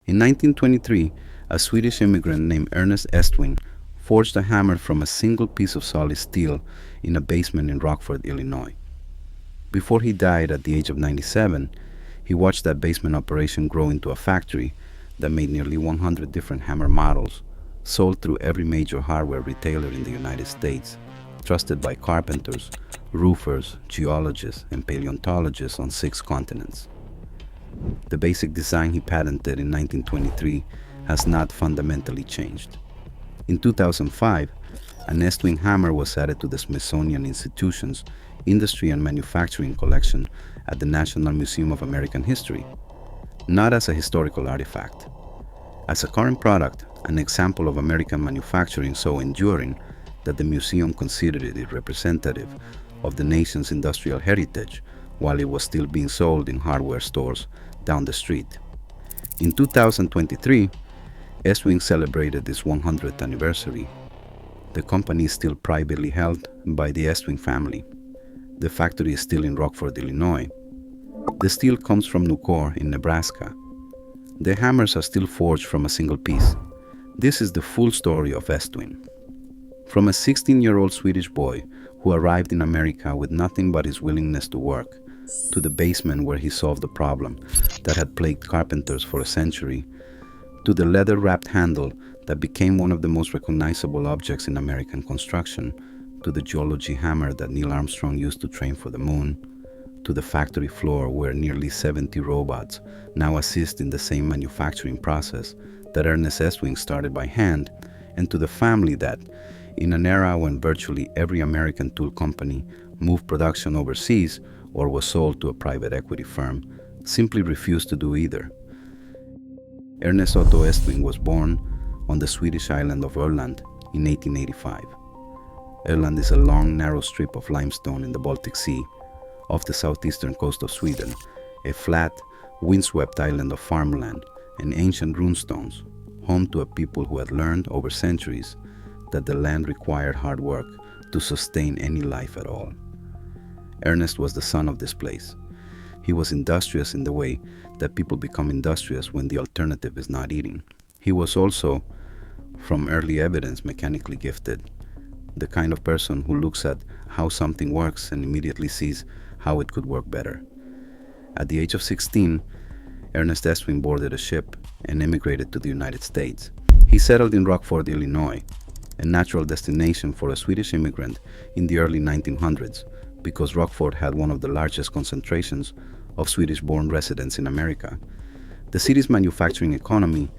In 1923, a Swedish immigrant named Ernest Estwing forged a hammer from a single piece of solid steel in a basement in Rockford, Illinois. Before he died at the age of 97, he watched that basement operation grow into a factory that made nearly 100 different hammer models, sold through every major hardware retailer in the United States, trusted by carpenters, roofers, geologists, and paleontologists on 6 continents. The basic design he patented in 1923 has not fundamentally changed. In 2005, an Estwing hammer was added to the Smithsonian Institution's Industry and Manufacturing Collection at the National Museum of American History, not as a historical artifact. As a current product, an example of American manufacturing so enduring that the museum considered it representative of the nation's industrial heritage while it was still being sold in hardware stores down the street. In 2023, Estwing celebrated its 100th anniversary. The company is still privately held by the Estwing family. The factory is still in Rockford, Illinois. The steel comes from Nucor in Nebraska. The hammers are still forged from a single piece. This is the full story of Estwing. From a 16-year-old Swedish boy who arrived in America with nothing but his willingness to work, to the basement where he solved the problem that had plagued carpenters for a century, to the leather-wrapped handle that became one of the most recognizable objects in American construction, to the geology hammer that Neil Armstrong used to train for the moon, to the factory floor where nearly 70 robots now assist in the same manufacturing process that Ernest Estwing started by hand, and to the family that, in an era when virtually every American tool company moved production overseas or was sold to a private equity firm, simply refused to do either. Ernest Otto Estwing was born on the Swedish island of Öland in 1885. Öland is a long, narrow strip of limestone in the Baltic Sea, off the southeastern coast of Sweden, a flat, windswept island of farmland and ancient runestones, home to a people who had learned over centuries that the land required hard work to sustain any life at all. Ernest was the son of this place. He was industrious in the way that people become industrious when the alternative is not eating. He was also, from early evidence, mechanically gifted, the kind of person who looks at how something works and immediately sees how it could work better. At the age of 16, Ernest Estwing boarded a ship and immigrated to the United States. He settled in Rockford, Illinois, a natural destination for a Swedish immigrant in the early 1900s, because Rockford had one of the largest concentrations of Swedish-born residents in America. The city's manufacturing economy,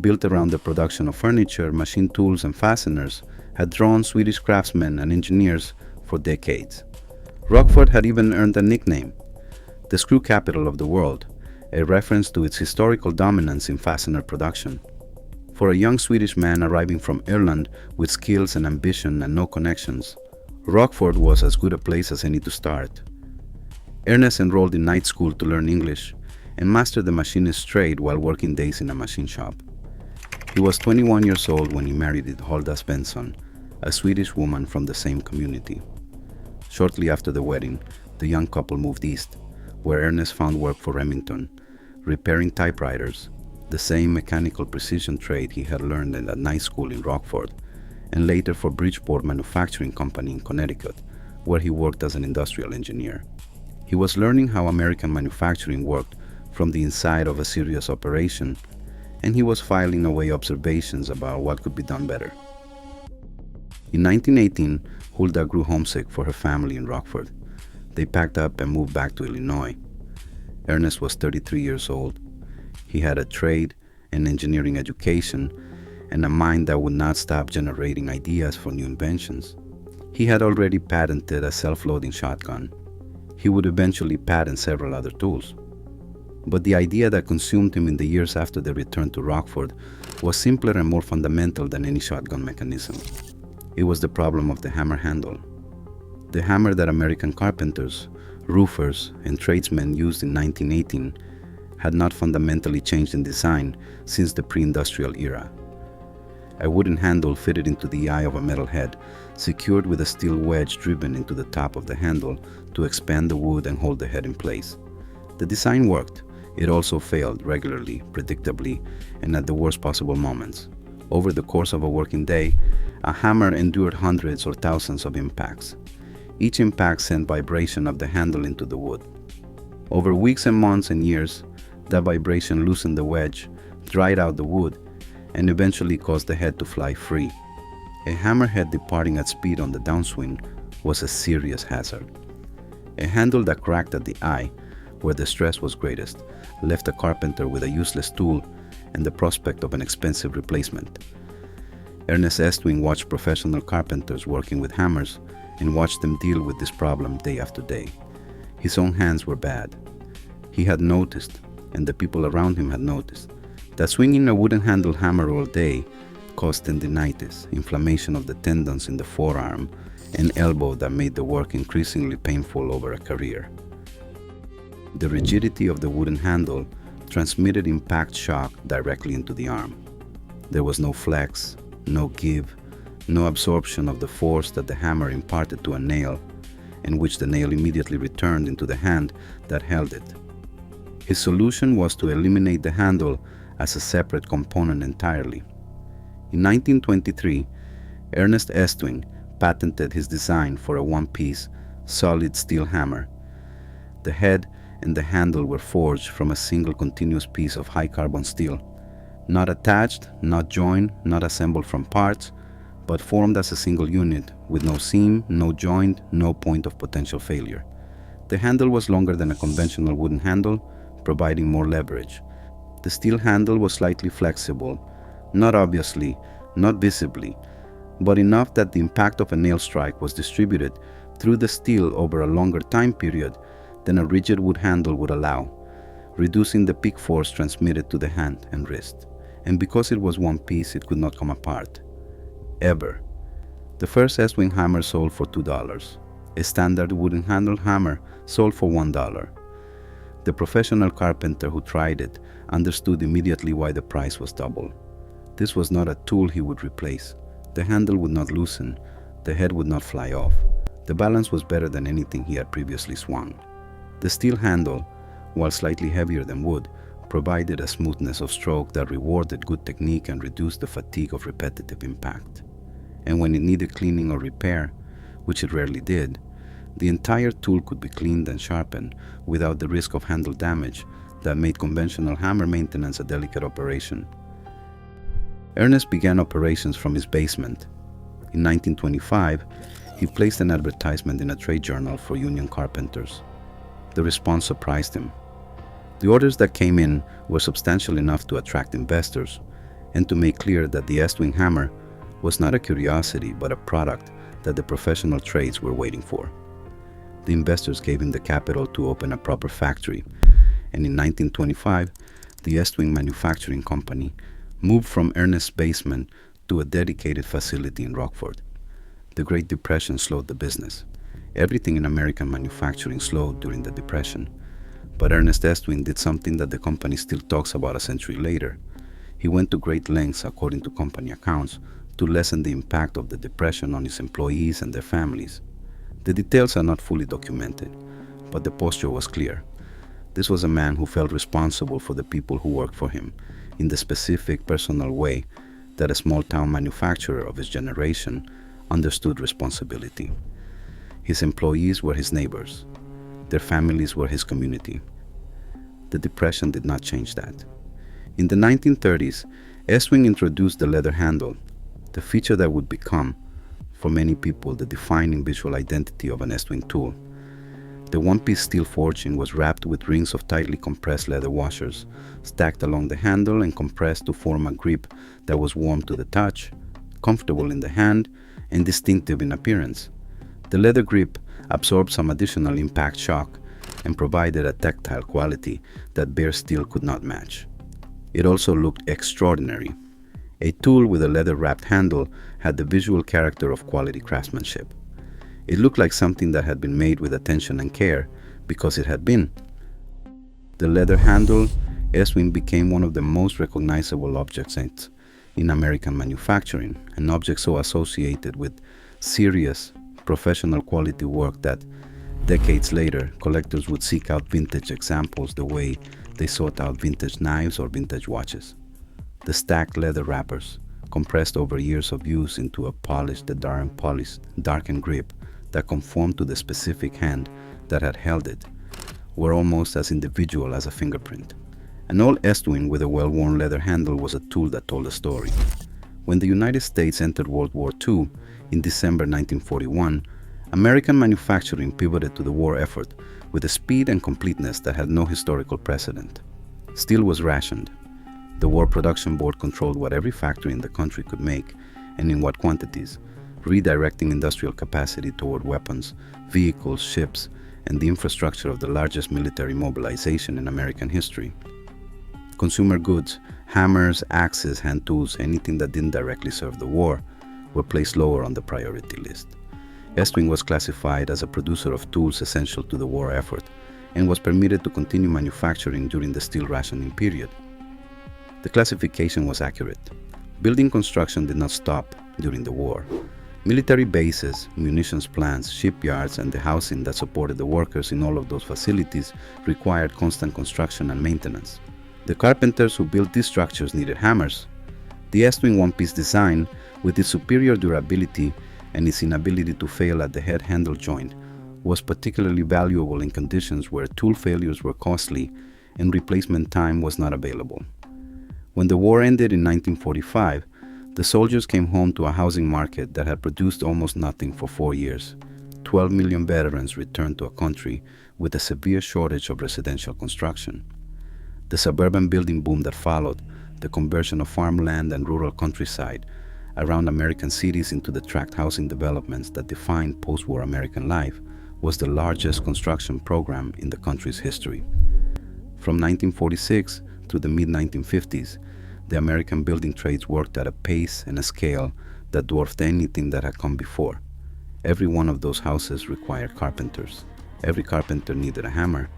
built around the production of furniture, machine tools, and fasteners, had drawn Swedish craftsmen and engineers for decades. Rockford had even earned a nickname, the screw capital of the world, a reference to its historical dominance in fastener production. For a young Swedish man arriving from Öland with skills and ambition and no connections, Rockford was as good a place as any to start. Ernest enrolled in night school to learn English and mastered the machinist's trade while working days in a machine shop. He was 21 years old when he married Hulda Svensson, a Swedish woman from the same community. Shortly after the wedding, the young couple moved east, where Ernest found work for Remington, repairing typewriters, the same mechanical precision trade he had learned at night school in Rockford, and later for Bridgeport Manufacturing Company in Connecticut, where he worked as an industrial engineer. He was learning how American manufacturing worked from the inside of a serious operation, and he was filing away observations about what could be done better. In 1918, Hulda grew homesick for her family in Rockford. They packed up and moved back to Illinois. Ernest was 33 years old. He had a trade and engineering education and a mind that would not stop generating ideas for new inventions. He had already patented a self-loading shotgun. He would eventually patent several other tools. But the idea that consumed him in the years after the return to Rockford was simpler and more fundamental than any shotgun mechanism. It was the problem of the hammer handle. The hammer that American carpenters, roofers, and tradesmen used in 1918 had not fundamentally changed in design since the pre-industrial era. A wooden handle fitted into the eye of a metal head, secured with a steel wedge driven into the top of the handle to expand the wood and hold the head in place. The design worked. It also failed regularly, predictably, and at the worst possible moments. Over the course of a working day, a hammer endured hundreds or thousands of impacts. Each impact sent vibration of the handle into the wood. Over weeks and months and years, that vibration loosened the wedge, dried out the wood, and eventually caused the head to fly free. A hammerhead departing at speed on the downswing was a serious hazard. A handle that cracked at the eye, where the stress was greatest, left a carpenter with a useless tool and the prospect of an expensive replacement. Ernest Estwing watched professional carpenters working with hammers and watched them deal with this problem day after day. His own hands were bad. He had noticed, and the people around him had noticed, that swinging a wooden-handled hammer all day caused tendinitis, inflammation of the tendons in the forearm and elbow that made the work increasingly painful over a career. The rigidity of the wooden handle transmitted impact shock directly into the arm. There was no flex, no give, no absorption of the force that the hammer imparted to a nail, in which the nail immediately returned into the hand that held it. His solution was to eliminate the handle as a separate component entirely. In 1923, Ernest Estwing patented his design for a one-piece, solid steel hammer. The head and the handle were forged from a single continuous piece of high-carbon steel, not attached, not joined, not assembled from parts, but formed as a single unit, with no seam, no joint, no point of potential failure. The handle was longer than a conventional wooden handle, providing more leverage. The steel handle was slightly flexible, not obviously, not visibly, but enough that the impact of a nail strike was distributed through the steel over a longer time period than a rigid wood handle would allow, reducing the peak force transmitted to the hand and wrist. And because it was one piece, it could not come apart. Ever. The first Estwing hammer sold for $2. A standard wooden handled hammer sold for $1. The professional carpenter who tried it understood immediately why the price was double. This was not a tool he would replace. The handle would not loosen, the head would not fly off. The balance was better than anything he had previously swung. The steel handle, while slightly heavier than wood, provided a smoothness of stroke that rewarded good technique and reduced the fatigue of repetitive impact. And when it needed cleaning or repair, which it rarely did, the entire tool could be cleaned and sharpened without the risk of handle damage that made conventional hammer maintenance a delicate operation. Ernest began operations from his basement. In 1925, he placed an advertisement in a trade journal for union carpenters. The response surprised him. The orders that came in were substantial enough to attract investors and to make clear that the Estwing hammer was not a curiosity but a product that the professional trades were waiting for. The investors gave him the capital to open a proper factory, and in 1925, the Estwing Manufacturing Company moved from Ernest's basement to a dedicated facility in Rockford. The Great Depression slowed the business. Everything in American manufacturing slowed during the Depression. But Ernest Estwing did something that the company still talks about a century later. He went to great lengths, according to company accounts, to lessen the impact of the Depression on his employees and their families. The details are not fully documented, but the posture was clear. This was a man who felt responsible for the people who worked for him in the specific personal way that a small-town manufacturer of his generation understood responsibility. His employees were his neighbors. Their families were his community. The Depression did not change that. In the 1930s, Estwing introduced the leather handle, the feature that would become, for many people, the defining visual identity of an Estwing tool. The one-piece steel forging was wrapped with rings of tightly compressed leather washers, stacked along the handle and compressed to form a grip that was warm to the touch, comfortable in the hand, and distinctive in appearance. The leather grip absorbed some additional impact shock and provided a tactile quality that bare steel could not match. It also looked extraordinary. A tool with a leather-wrapped handle had the visual character of quality craftsmanship. It looked like something that had been made with attention and care, because it had been. The leather handle, Estwing became one of the most recognizable objects in American manufacturing, an object so associated with serious, professional quality work that decades later, collectors would seek out vintage examples the way They sought out vintage knives or vintage watches. The stacked leather wrappers, compressed over years of use into a polished, darkened grip that conformed to the specific hand that had held it, were almost as individual as a fingerprint. An old Estwing with a well-worn leather handle was a tool that told a story. When the United States entered World War II in December 1941, American manufacturing pivoted to the war effort with a speed and completeness that had no historical precedent. Steel was rationed. The War Production Board controlled what every factory in the country could make and in what quantities, redirecting industrial capacity toward weapons, vehicles, ships, and the infrastructure of the largest military mobilization in American history. Consumer goods, hammers, axes, hand tools, anything that didn't directly serve the war, were placed lower on the priority list. Estwing was classified as a producer of tools essential to the war effort and was permitted to continue manufacturing during the steel rationing period. The classification was accurate. Building construction did not stop during the war. Military bases, munitions plants, shipyards, and the housing that supported the workers in all of those facilities required constant construction and maintenance. The carpenters who built these structures needed hammers. The Estwing one-piece design, with its superior durability and its inability to fail at the head handle joint, was particularly valuable in conditions where tool failures were costly and replacement time was not available. When the war ended in 1945, the soldiers came home to a housing market that had produced almost nothing for 4 years. 12 million veterans returned to a country with a severe shortage of residential construction. The suburban building boom that followed, the conversion of farmland and rural countryside around American cities into the tract housing developments that defined post-war American life, was the largest construction program in the country's history. From 1946 through the mid-1950s, the American building trades worked at a pace and a scale that dwarfed anything that had come before. Every one of those houses required carpenters. Every carpenter needed a hammer.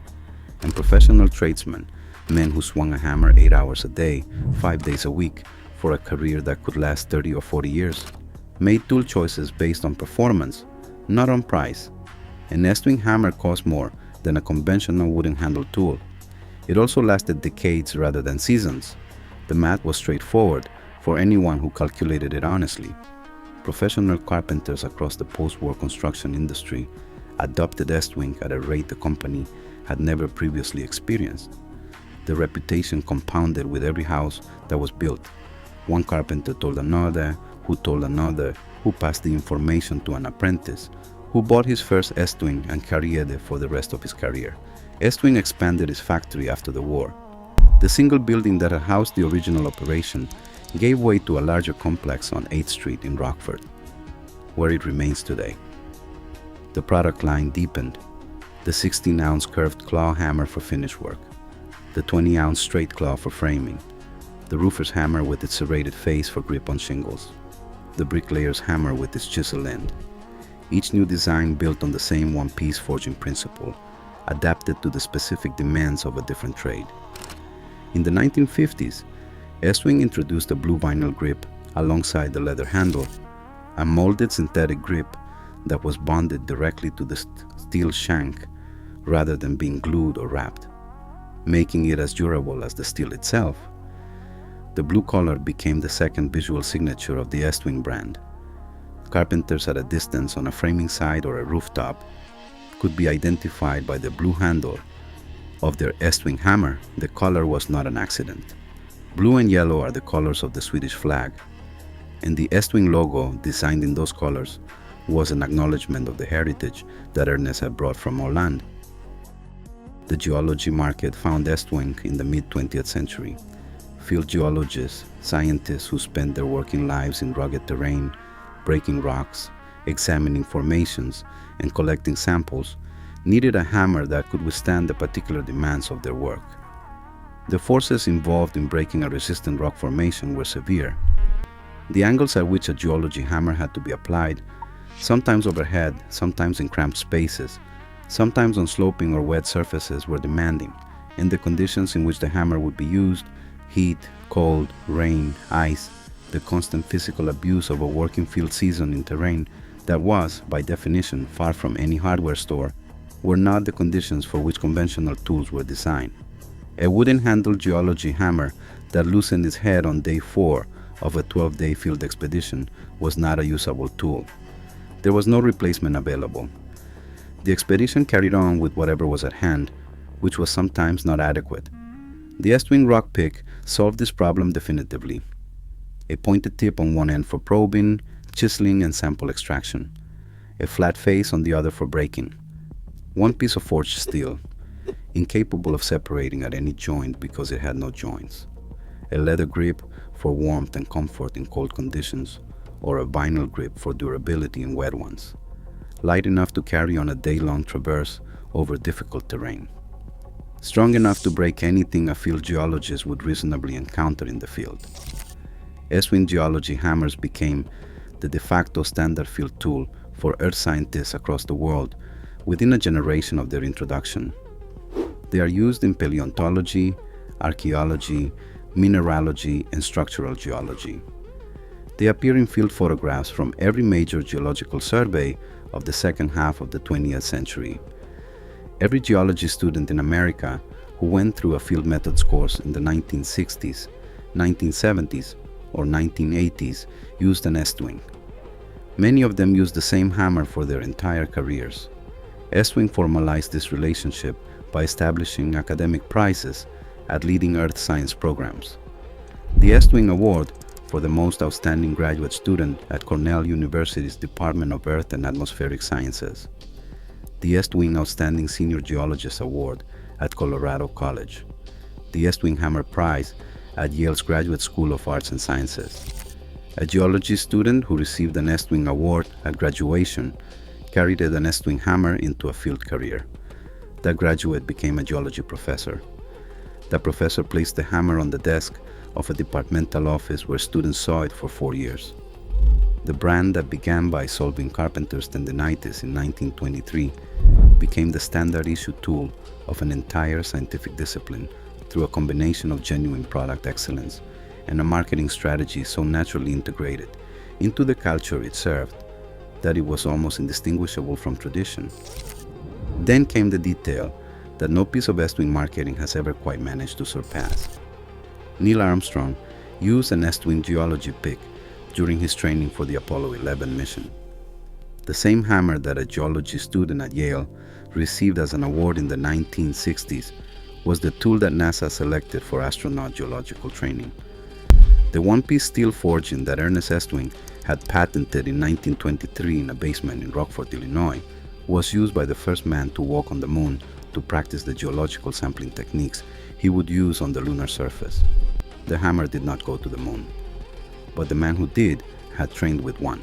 And professional tradesmen, men who swung a hammer 8 hours a day, 5 days a week, for a career that could last 30 or 40 years, made tool choices based on performance, not on price. An Estwing hammer cost more than a conventional wooden-handled tool. It also lasted decades rather than seasons. The math was straightforward for anyone who calculated it honestly. Professional carpenters across the post-war construction industry adopted Estwing at a rate the company had never previously experienced. The reputation compounded with every house that was built. One carpenter told another, who passed the information to an apprentice, who bought his first Estwing and carried it for the rest of his career. Estwing expanded its factory after the war. The single building that had housed the original operation gave way to a larger complex on 8th Street in Rockford, where it remains today. The product line deepened. The 16-ounce curved claw hammer for finish work, the 20-ounce straight claw for framing, the roofer's hammer with its serrated face for grip on shingles, the bricklayer's hammer with its chisel end. Each new design built on the same one-piece forging principle, adapted to the specific demands of a different trade. In the 1950s, Estwing introduced a blue vinyl grip alongside the leather handle, a molded synthetic grip that was bonded directly to the steel shank rather than being glued or wrapped, making it as durable as the steel itself. The blue color became the second visual signature of the Estwing brand. Carpenters at a distance on a framing side or a rooftop could be identified by the blue handle of their Estwing hammer. The color was not an accident. Blue and yellow are the colors of the Swedish flag, and the Estwing logo, designed in those colors, was an acknowledgement of the heritage that Ernest had brought from Öland. The geology market found Estwing in the mid-20th century. Field geologists, scientists who spent their working lives in rugged terrain, breaking rocks, examining formations, and collecting samples, needed a hammer that could withstand the particular demands of their work. The forces involved in breaking a resistant rock formation were severe. The angles at which a geology hammer had to be applied, sometimes overhead, sometimes in cramped spaces, sometimes on sloping or wet surfaces, were demanding, and the conditions in which the hammer would be used, heat, cold, rain, ice, the constant physical abuse of a working field season in terrain that was, by definition, far from any hardware store, were not the conditions for which conventional tools were designed. A wooden-handled geology hammer that loosened its head on day 4 of a 12-day field expedition was not a usable tool. There was no replacement available. The expedition carried on with whatever was at hand, which was sometimes not adequate. The Estwing rock pick solved this problem definitively. A pointed tip on one end for probing, chiseling, and sample extraction. A flat face on the other for breaking. One piece of forged steel, incapable of separating at any joint because it had no joints. A leather grip for warmth and comfort in cold conditions, or a vinyl grip for durability in wet ones. Light enough to carry on a day-long traverse over difficult terrain. Strong enough to break anything a field geologist would reasonably encounter in the field. Estwing geology hammers became the de facto standard field tool for earth scientists across the world within a generation of their introduction. They are used in paleontology, archaeology, mineralogy, and structural geology. They appear in field photographs from every major geological survey of the second half of the 20th century. Every geology student in America who went through a field methods course in the 1960s, 1970s, or 1980s used an Estwing. Many of them used the same hammer for their entire careers. Estwing formalized this relationship by establishing academic prizes at leading earth science programs. The Estwing Award for the most outstanding graduate student at Cornell University's Department of Earth and Atmospheric Sciences. The Estwing Outstanding Senior Geologist Award at Colorado College. The Estwing Hammer Prize at Yale's Graduate School of Arts and Sciences. A geology student who received an Estwing Award at graduation carried an Estwing hammer into a field career. That graduate became a geology professor. The professor placed the hammer on the desk of a departmental office where students saw it for 4 years. The brand that began by solving carpenters' tendinitis in 1923 became the standard issue tool of an entire scientific discipline through a combination of genuine product excellence and a marketing strategy so naturally integrated into the culture it served that it was almost indistinguishable from tradition. Then came the detail that no piece of Estwing marketing has ever quite managed to surpass. Neil Armstrong used an Estwing geology pick during his training for the Apollo 11 mission. The same hammer that a geology student at Yale received as an award in the 1960s was the tool that NASA selected for astronaut geological training. The one-piece steel forging that Ernest Estwing had patented in 1923 in a basement in Rockford, Illinois, was used by the first man to walk on the moon to practice the geological sampling techniques he would use on the lunar surface. The hammer did not go to the moon, but the man who did had trained with one.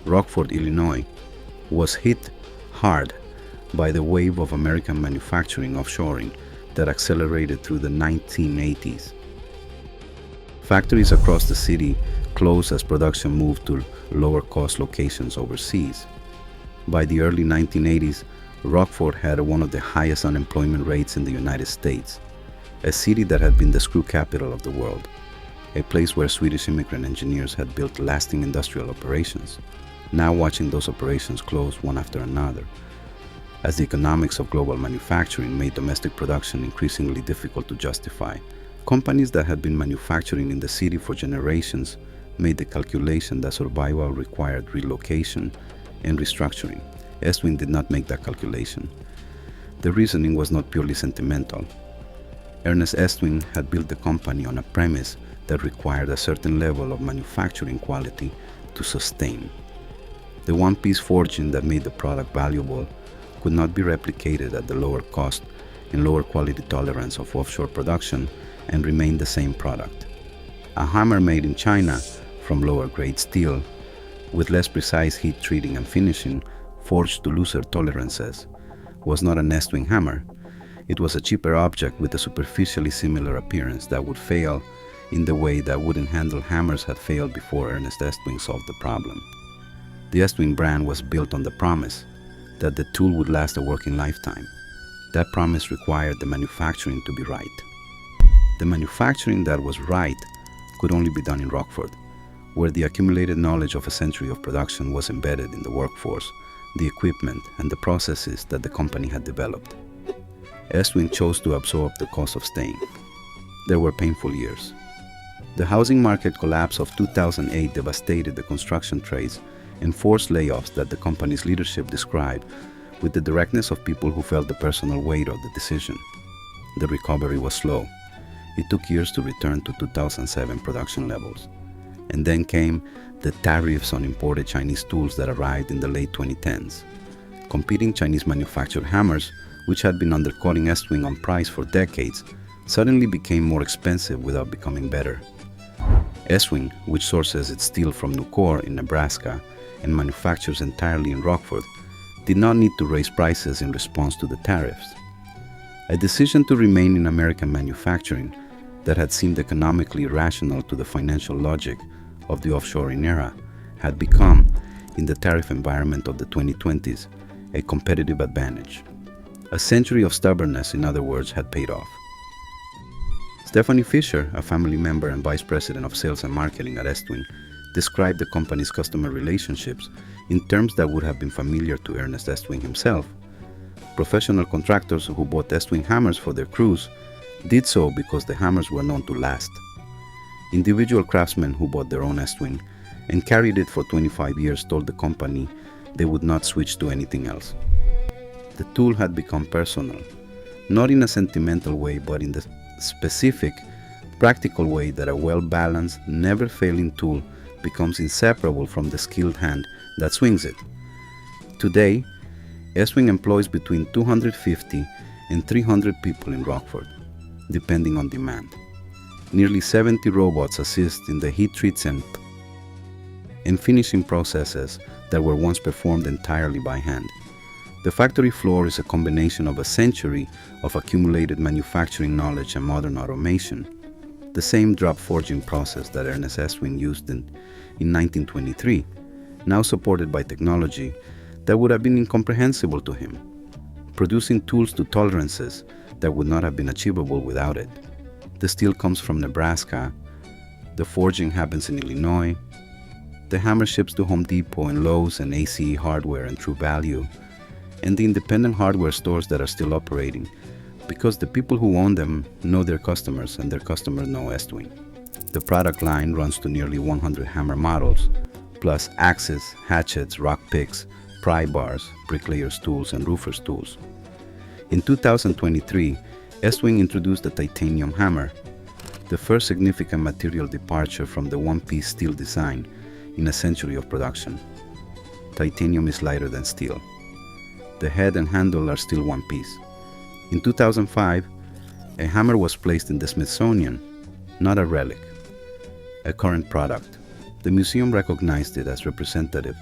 Rockford, Illinois, was hit hard by the wave of American manufacturing offshoring that accelerated through the 1980s. Factories across the city closed as production moved to lower-cost locations overseas. By the early 1980s, Rockford had one of the highest unemployment rates in the United States, a city that had been the screw capital of the world, a place where Swedish immigrant engineers had built lasting industrial operations, now watching those operations close one after another, as the economics of global manufacturing made domestic production increasingly difficult to justify. Companies that had been manufacturing in the city for generations made the calculation that survival required relocation and restructuring. Estwing did not make that calculation. The reasoning was not purely sentimental. Ernest Estwing had built the company on a premise that required a certain level of manufacturing quality to sustain. The one-piece forging that made the product valuable could not be replicated at the lower cost and lower quality tolerance of offshore production and remain the same product. A hammer made in China from lower grade steel, with less precise heat treating and finishing, forged to looser tolerances, was not an Estwing hammer. It was a cheaper object with a superficially similar appearance that would fail in the way that wooden handle hammers had failed before Ernest Estwing solved the problem. The Estwing brand was built on the promise that the tool would last a working lifetime. That promise required the manufacturing to be right. The manufacturing that was right could only be done in Rockford, where the accumulated knowledge of a century of production was embedded in the workforce, the equipment, and the processes that the company had developed. Estwing chose to absorb the cost of staying. There were painful years. The housing market collapse of 2008 devastated the construction trades and forced layoffs that the company's leadership described with the directness of people who felt the personal weight of the decision. The recovery was slow. It took years to return to 2007 production levels. And then came the tariffs on imported Chinese tools that arrived in the late 2010s. Competing Chinese manufactured hammers, which had been undercutting Estwing on price for decades, suddenly became more expensive without becoming better. Estwing, which sources its steel from Nucor in Nebraska and manufactures entirely in Rockford, did not need to raise prices in response to the tariffs. A decision to remain in American manufacturing that had seemed economically rational to the financial logic of the offshoring era had become, in the tariff environment of the 2020s, a competitive advantage. A century of stubbornness, in other words, had paid off. Stephanie Fisher, a family member and vice president of sales and marketing at Estwing, described the company's customer relationships in terms that would have been familiar to Ernest Estwing himself. Professional contractors who bought Estwing hammers for their crews did so because the hammers were known to last. Individual craftsmen who bought their own Estwing and carried it for 25 years told the company they would not switch to anything else. The tool had become personal, not in a sentimental way, but in the specific, practical way that a well-balanced, never-failing tool becomes inseparable from the skilled hand that swings it. Today, Estwing employs between 250 and 300 people in Rockford, depending on demand. Nearly 70 robots assist in the heat treats and finishing processes that were once performed entirely by hand. The factory floor is a combination of a century of accumulated manufacturing knowledge and modern automation. The same drop forging process that Ernest Estwing used in 1923, now supported by technology that would have been incomprehensible to him, producing tools to tolerances that would not have been achievable without it. The steel comes from Nebraska, the forging happens in Illinois, the hammer ships to Home Depot and Lowe's and ACE Hardware and True Value, and the independent hardware stores that are still operating, because the people who own them know their customers and their customers know Estwing. The product line runs to nearly 100 hammer models, plus axes, hatchets, rock picks, pry bars, bricklayers' tools, and roofers' tools. In 2023, Estwing introduced the titanium hammer, the first significant material departure from the one-piece steel design in a century of production. Titanium is lighter than steel. The head and handle are still one piece. In 2005, a hammer was placed in the Smithsonian, not a relic, a current product. The museum recognized it as representative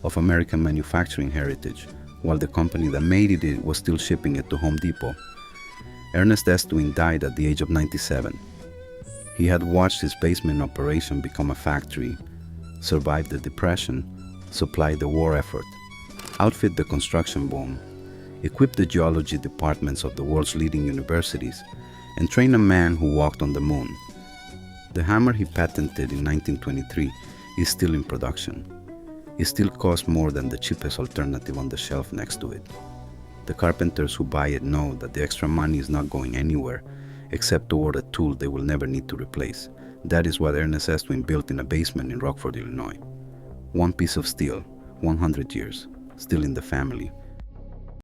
of American manufacturing heritage, while the company that made it was still shipping it to Home Depot. Ernest Estwing died at the age of 97. He had watched his basement operation become a factory, survived the Depression, supplied the war effort, outfit the construction boom, equip the geology departments of the world's leading universities, and train a man who walked on the moon. The hammer he patented in 1923 is still in production. It still costs more than the cheapest alternative on the shelf next to it. The carpenters who buy it know that the extra money is not going anywhere except toward a tool they will never need to replace. That is what Ernest Estwing built in a basement in Rockford, Illinois. One piece of steel, 100 years, still in the family,